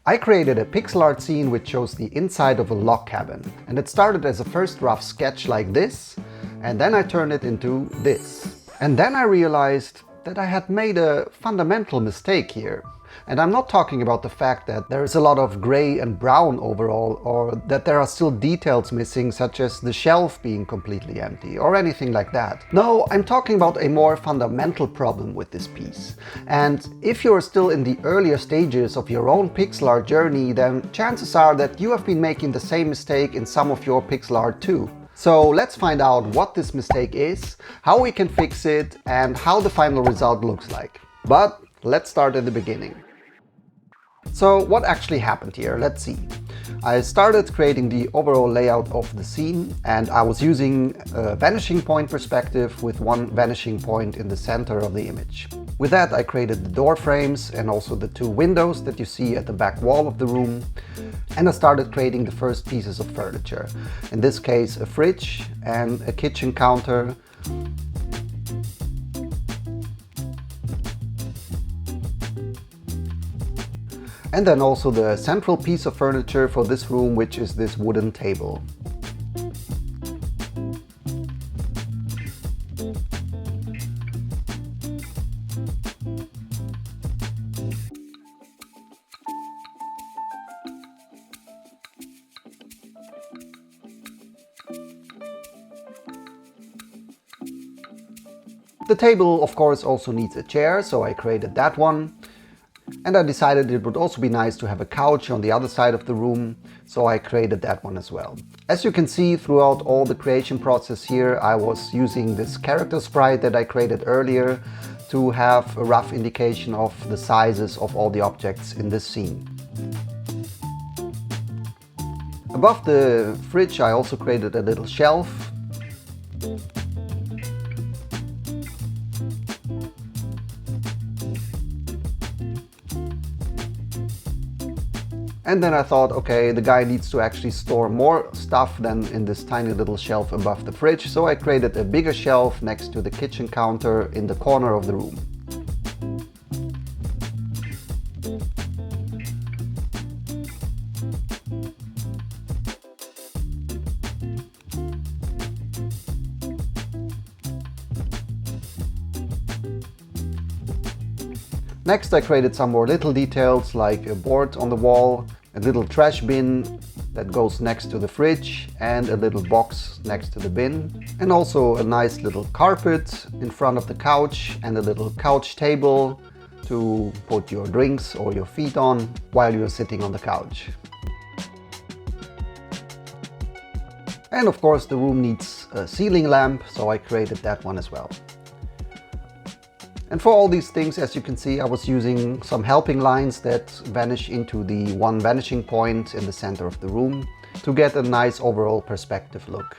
I created a pixel art scene which shows the inside of a log cabin, and it started as a first rough sketch like this, and then I turned it into this. And then I realized that I had made a fundamental mistake here. And I'm not talking about the fact that there is a lot of gray and brown overall, or that there are still details missing, such as the shelf being completely empty, or anything like that. No, I'm talking about a more fundamental problem with this piece. And if you're still in the earlier stages of your own pixel art journey, then chances are that you have been making the same mistake in some of your pixel art too. So let's find out what this mistake is, how we can fix it, and how the final result looks like. But let's start at the beginning. So what actually happened here? Let's see. I started creating the overall layout of the scene, and I was using a vanishing point perspective with one vanishing point in the center of the image. With that, I created the door frames and also the two windows that you see at the back wall of the room. And I started creating the first pieces of furniture. In this case, a fridge and a kitchen counter. And then also the central piece of furniture for this room, which is this wooden table. The table, of course, also needs a chair, so I created that one. And I decided it would also be nice to have a couch on the other side of the room, so I created that one as well. As you can see throughout all the creation process here, I was using this character sprite that I created earlier to have a rough indication of the sizes of all the objects in this scene. Above the fridge I also created a little shelf. And then I thought, okay, the guy needs to actually store more stuff than in this tiny little shelf above the fridge, so I created a bigger shelf next to the kitchen counter in the corner of the room. Next I created some more little details like a board on the wall, a little trash bin that goes next to the fridge and a little box next to the bin, and also a nice little carpet in front of the couch and a little couch table to put your drinks or your feet on while you're sitting on the couch. And of course the room needs a ceiling lamp, so I created that one as well. And for all these things, as you can see, I was using some helping lines that vanish into the one vanishing point in the center of the room to get a nice overall perspective look.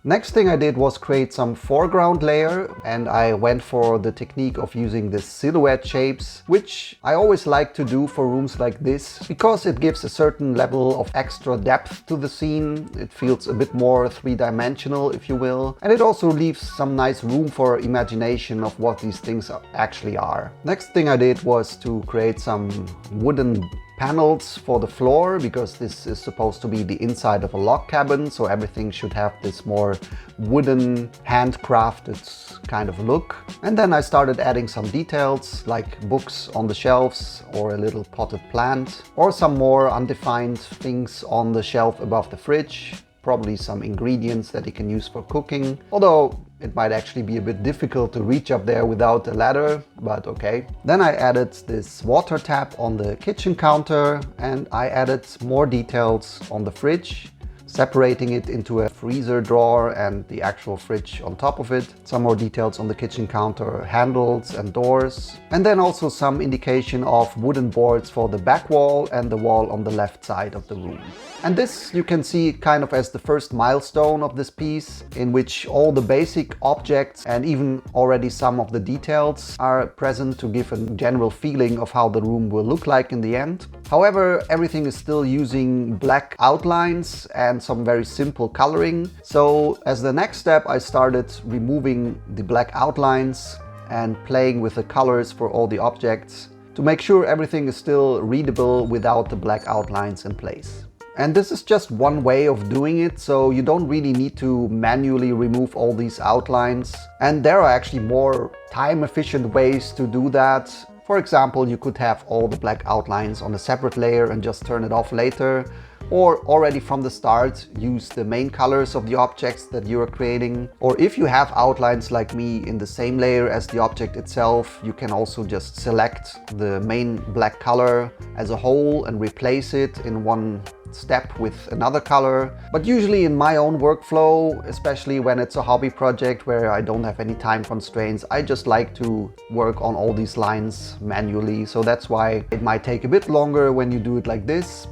Next thing I did was create some foreground layer, and I went for the technique of using this silhouette shapes, which I always like to do for rooms like this because it gives a certain level of extra depth to the scene. It feels a bit more three-dimensional, if you will, and it also leaves some nice room for imagination of what these things actually are. Next thing I did was to create some wooden panels for the floor, because this is supposed to be the inside of a log cabin, so everything should have this more wooden, handcrafted kind of look. And then I started adding some details like books on the shelves or a little potted plant or some more undefined things on the shelf above the fridge. Probably some ingredients that you can use for cooking, although it might actually be a bit difficult to reach up there without a ladder, but okay. Then I added this water tap on the kitchen counter, and I added more details on the fridge, separating it into a freezer drawer and the actual fridge on top of it. Some more details on the kitchen counter, handles and doors. And then also some indication of wooden boards for the back wall and the wall on the left side of the room. And this you can see kind of as the first milestone of this piece, in which all the basic objects and even already some of the details are present to give a general feeling of how the room will look like in the end. However, everything is still using black outlines and some very simple coloring. So as the next step, I started removing the black outlines and playing with the colors for all the objects to make sure everything is still readable without the black outlines in place. And this is just one way of doing it, so you don't really need to manually remove all these outlines. And there are actually more time-efficient ways to do that. For example, you could have all the black outlines on a separate layer and just turn it off later. Or already from the start, use the main colors of the objects that you are creating. Or if you have outlines like me in the same layer as the object itself, you can also just select the main black color as a whole and replace it in one step with another color. But usually in my own workflow, especially when it's a hobby project where I don't have any time constraints, I just like to work on all these lines manually. So that's why it might take a bit longer when you do it like this.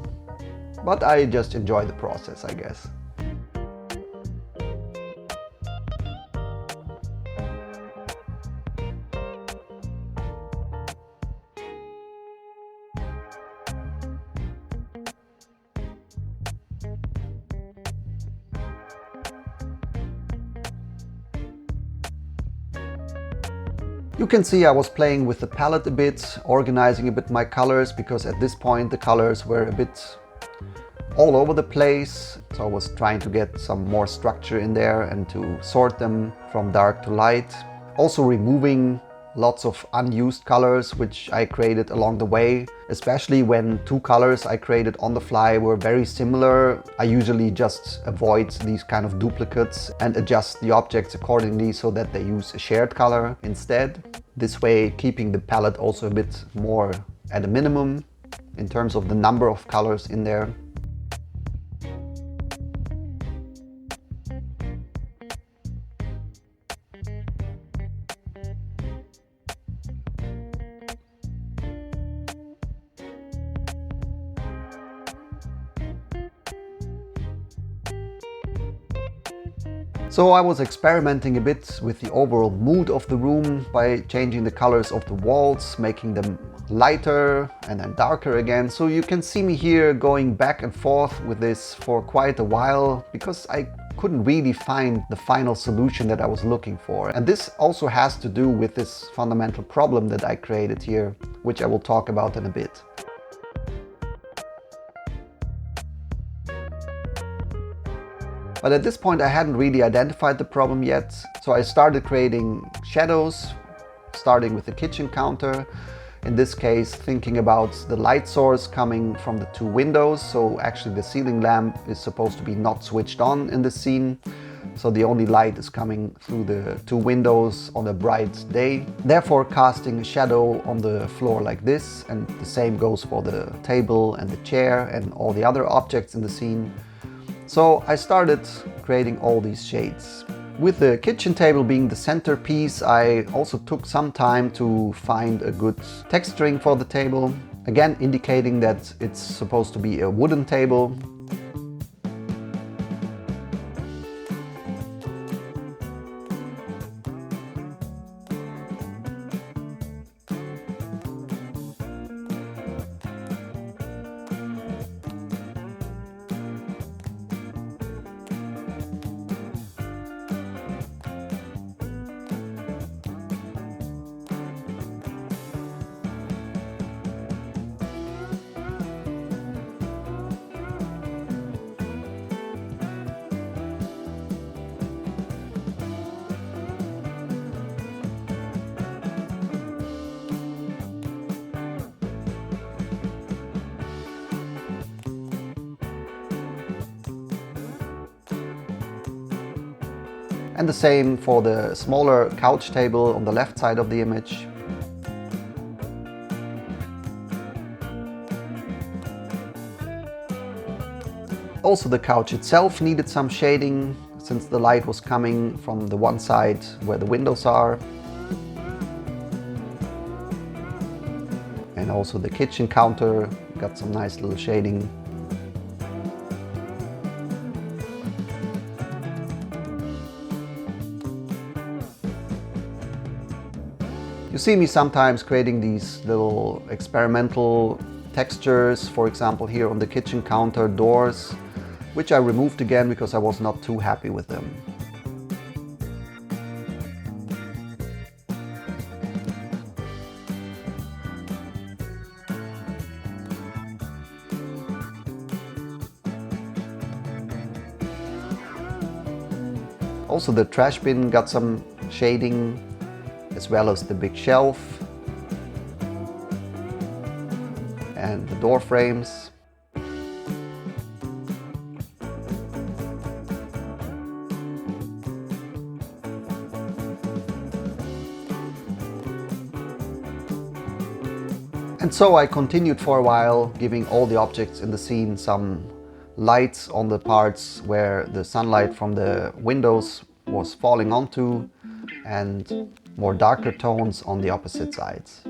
But I just enjoy the process, I guess. You can see I was playing with the palette a bit, organizing a bit my colors, because at this point the colors were a bit all over the place. So I was trying to get some more structure in there and to sort them from dark to light. Also removing lots of unused colors which I created along the way, especially when two colors I created on the fly were very similar. I usually just avoid these kind of duplicates and adjust the objects accordingly so that they use a shared color instead. This way keeping the palette also a bit more at a minimum in terms of the number of colors in there. So I was experimenting a bit with the overall mood of the room by changing the colors of the walls, making them lighter and then darker again. So you can see me here going back and forth with this for quite a while because I couldn't really find the final solution that I was looking for. And this also has to do with this fundamental problem that I created here, which I will talk about in a bit. But at this point I hadn't really identified the problem yet, so I started creating shadows, starting with the kitchen counter. In this case, thinking about the light source coming from the two windows, so actually the ceiling lamp is supposed to be not switched on in the scene, so the only light is coming through the two windows on a bright day. Therefore casting a shadow on the floor like this, and the same goes for the table and the chair and all the other objects in the scene. So I started creating all these shades. With the kitchen table being the centerpiece, I also took some time to find a good texturing for the table. Again, indicating that it's supposed to be a wooden table. And the same for the smaller couch table on the left side of the image. Also the couch itself needed some shading, since the light was coming from the one side where the windows are. And also the kitchen counter got some nice little shading. You see me sometimes creating these little experimental textures, for example here on the kitchen counter doors, which I removed again because I was not too happy with them. Also the trash bin got some shading, as well as the big shelf and the door frames. And so I continued for a while, giving all the objects in the scene some lights on the parts where the sunlight from the windows was falling onto, and more darker tones on the opposite sides.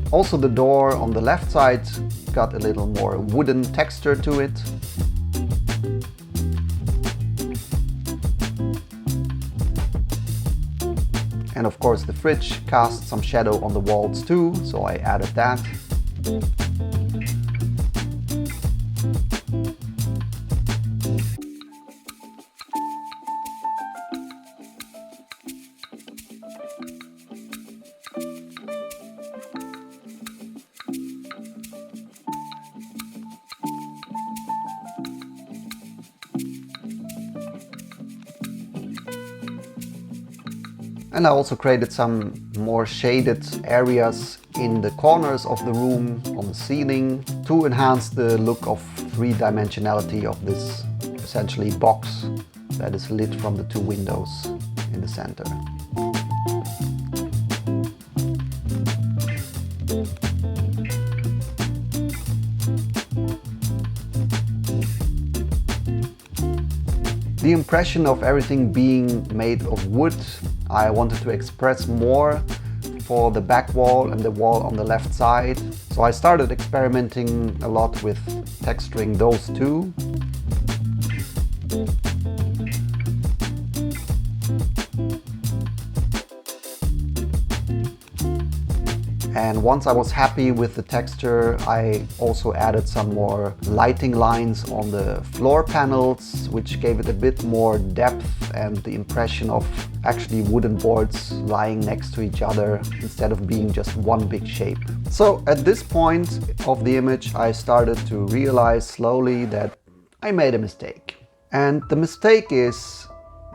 Also the door on the left side got a little more wooden texture to it. And of course the fridge cast some shadow on the walls too, so I added that. And I also created some more shaded areas in the corners of the room, on the ceiling, to enhance the look of three-dimensionality of this essentially box that is lit from the two windows in the center. The impression of everything being made of wood, I wanted to express more for the back wall and the wall on the left side. So I started experimenting a lot with texturing those two. And once I was happy with the texture, I also added some more lighting lines on the floor panels, which gave it a bit more depth and the impression of actually wooden boards lying next to each other instead of being just one big shape. So at this point of the image, I started to realize slowly that I made a mistake. And the mistake is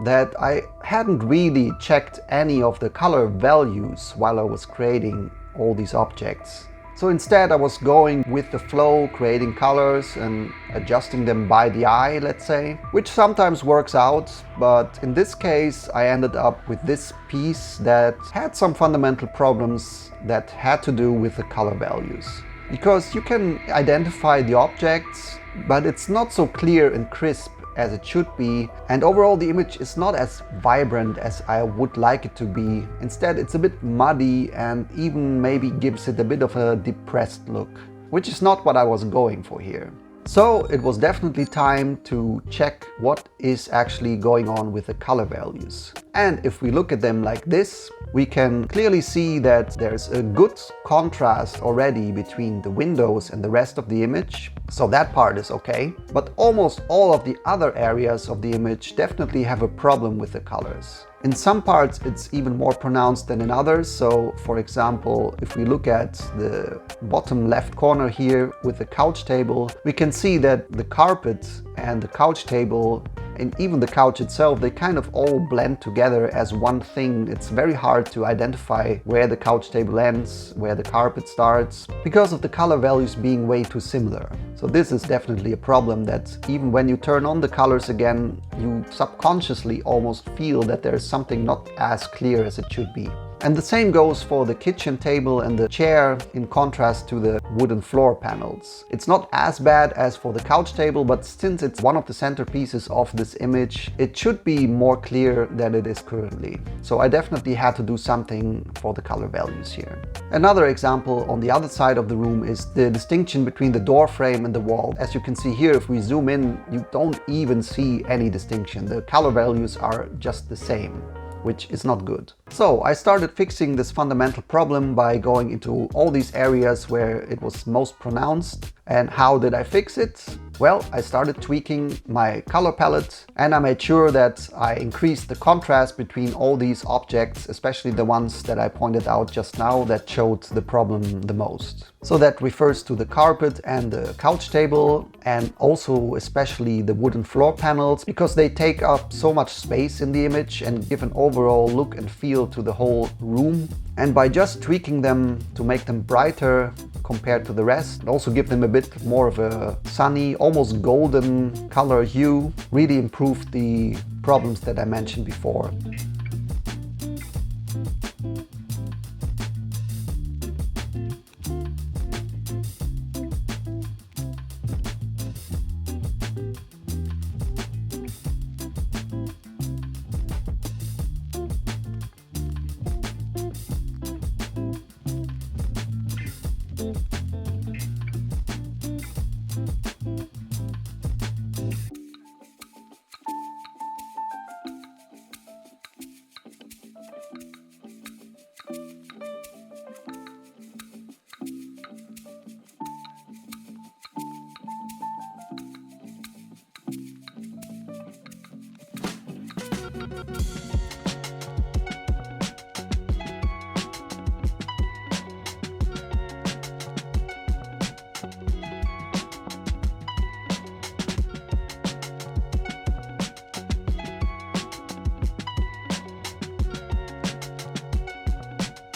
that I hadn't really checked any of the color values while I was creating all these objects. So instead I was going with the flow, creating colors and adjusting them by the eye, let's say, which sometimes works out, but in this case I ended up with this piece that had some fundamental problems that had to do with the color values. Because you can identify the objects, but it's not so clear and crisp as it should be, and overall the image is not as vibrant as I would like it to be. Instead it's a bit muddy and even maybe gives it a bit of a depressed look, which is not what I was going for here. So it was definitely time to check what is actually going on with the color values. And if we look at them like this, we can clearly see that there's a good contrast already between the windows and the rest of the image. So that part is okay. But almost all of the other areas of the image definitely have a problem with the colors. In some parts it's even more pronounced than in others. So for example, if we look at the bottom left corner here with the couch table, we can see that the carpet and the couch table and even the couch itself, they kind of all blend together as one thing. It's very hard to identify where the couch table ends, where the carpet starts, because of the color values being way too similar. So this is definitely a problem that even when you turn on the colors again, you subconsciously almost feel that there's something not as clear as it should be. And the same goes for the kitchen table and the chair in contrast to the wooden floor panels. It's not as bad as for the couch table, but since it's one of the centerpieces of this image, it should be more clear than it is currently. So I definitely had to do something for the color values here. Another example on the other side of the room is the distinction between the door frame and the wall. As you can see here, if we zoom in, you don't even see any distinction. The color values are just the same. which is not good. So I started fixing this fundamental problem by going into all these areas where it was most pronounced. And how did I fix it? Well, I started tweaking my color palette and I made sure that I increased the contrast between all these objects, especially the ones that I pointed out just now that showed the problem the most. So that refers to the carpet and the couch table, and also especially the wooden floor panels, because they take up so much space in the image and give an overall look and feel to the whole room. And by just tweaking them to make them brighter compared to the rest, and also give them a bit more of a sunny, almost golden color hue, really improved the problems that I mentioned before.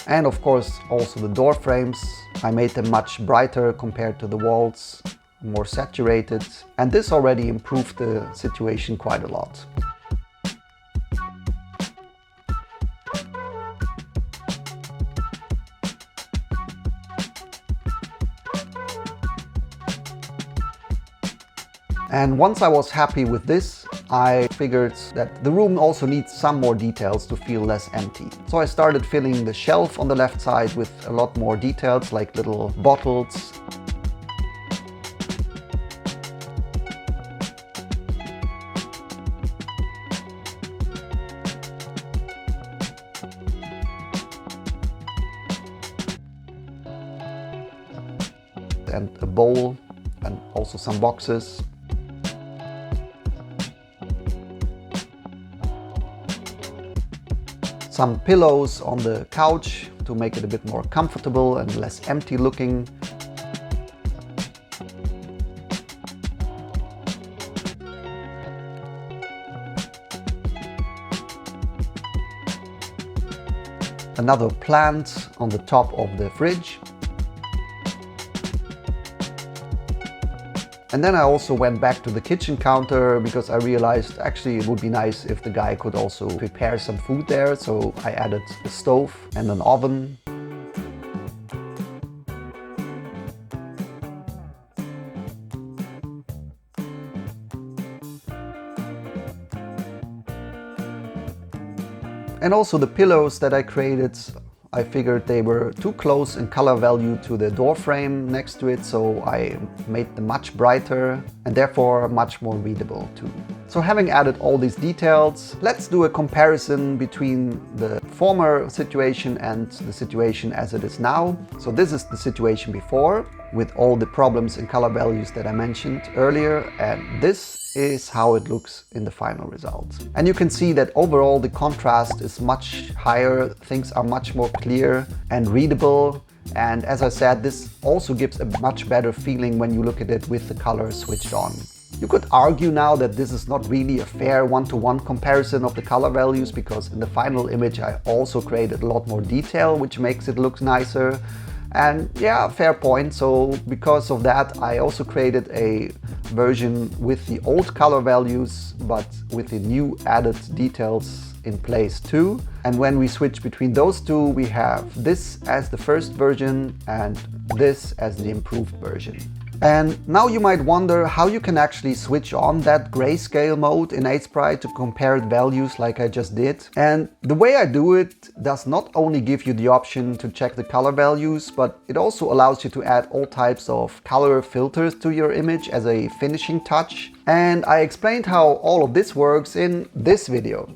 And of course also the door frames. I made them much brighter compared to the walls, more saturated, and this already improved the situation quite a lot. And once I was happy with this, I figured that the room also needs some more details to feel less empty. So I started filling the shelf on the left side with a lot more details, like little bottles. And a bowl, and also some boxes. Some pillows on the couch to make it a bit more comfortable and less empty looking. Another plant on the top of the fridge. And then I also went back to the kitchen counter because I realized actually it would be nice if the guy could also prepare some food there. So I added a stove and an oven. And also the pillows that I created, I figured they were too close in color value to the door frame next to it, so I made them much brighter and therefore much more readable too. So having added all these details, let's do a comparison between the former situation and the situation as it is now. So this is the situation before, with all the problems in color values that I mentioned earlier, and this is how it looks in the final result. And you can see that overall the contrast is much higher, things are much more clear and readable. And as I said, this also gives a much better feeling when you look at it with the colors switched on. You could argue now that this is not really a fair one-to-one comparison of the color values, because in the final image I also created a lot more detail, which makes it look nicer. And yeah, fair point. So because of that, I also created a version with the old color values, but with the new added details in place too. And when we switch between those two, we have this as the first version and this as the improved version. And now you might wonder how you can actually switch on that grayscale mode in Aseprite to compare values like I just did. And the way I do it does not only give you the option to check the color values, but it also allows you to add all types of color filters to your image as a finishing touch. And I explained how all of this works in this video.